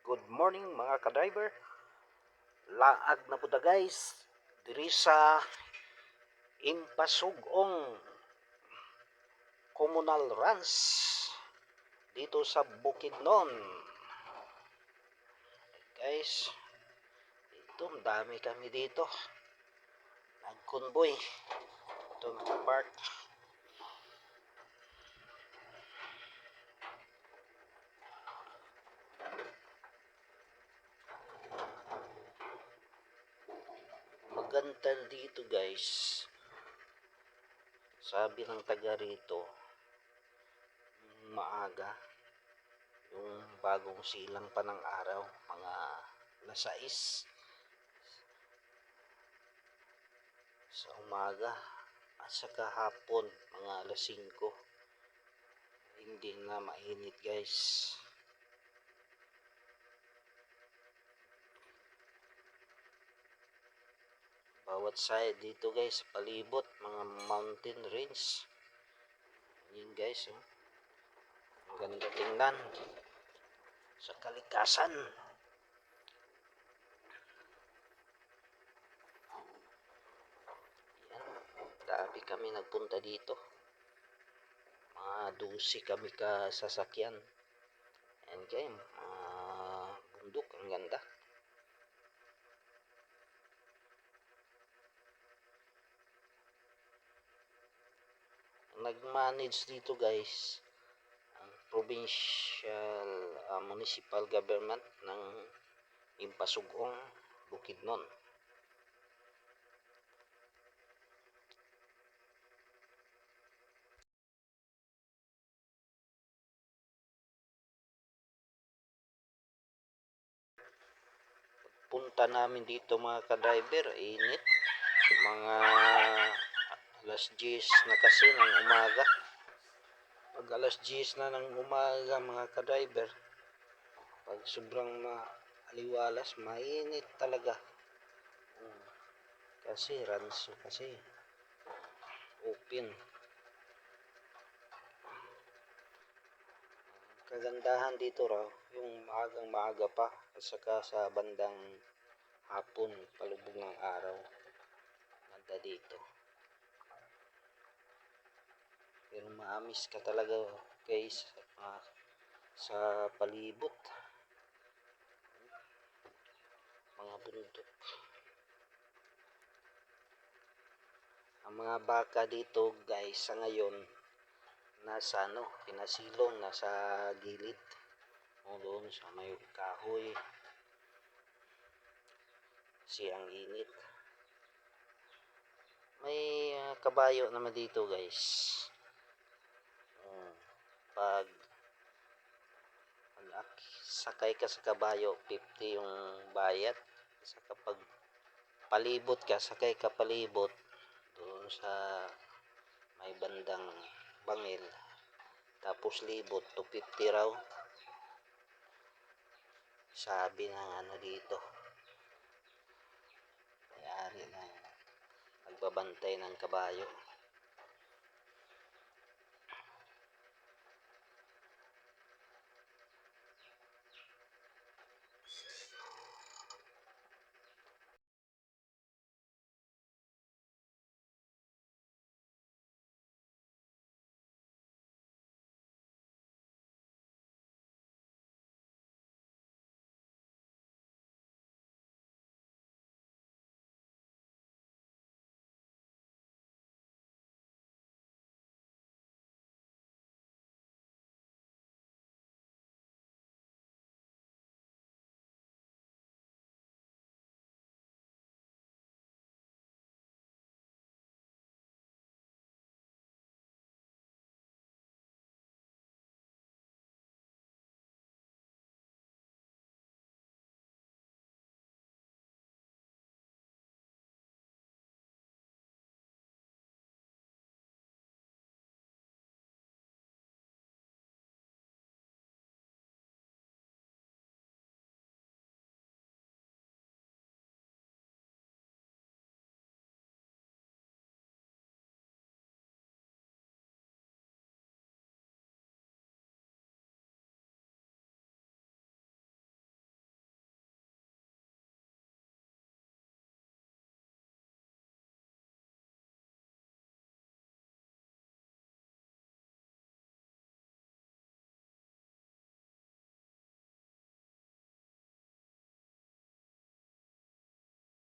Good morning mga ka-driver. Laag na po ta guys. Diri sa Impasugong Communal Ranch dito sa Bukidnon. Guys, dito dami kami dito. Nag-convoy. Ito naka-park. Maganda dito guys. Sabi ng taga rito, maaga yung bagong silang pa ng araw, mga alas 6 sa umaga at saka hapon mga alas 5. Hindi na mainit guys. Bawat side dito guys, palibot mga mountain range. Yun guys, oh. Ang ganda tingnan sa kalikasan. Yan, dami kami nagpunta dito. Mga 12 kami ka sasakyan. And game, bundok, ang ganda. Nag-manage dito guys ang provincial municipal government ng Impasugong, Bukidnon. Punta namin dito mga ka-driver, init. Mga alas 10 na kasi ng umaga. Pag alas 10 na ng umaga mga ka-driver, pag sobrang maaliwalas, mainit talaga. Kasi ranso kasi open. Kagandahan dito raw, yung maagang-maaga pa at saka sa bandang hapon, palubog ng araw. Ganda dito. Pero maamis ka talaga guys sa palibot. Mga bundok. Ang mga baka dito guys sa ngayon nasa pinasilong nasa gilid. O doon sa may kahoy. Kasi ang init. May kabayo naman dito guys. Pag sakay ka sa kabayo, 50 yung bayad. Sa kapag palibot ka, sakay ka palibot doon sa may bandang bangil. Tapos libot, 250 raw. Sabi ng dito. May-ari na nagbabantay ng kabayo.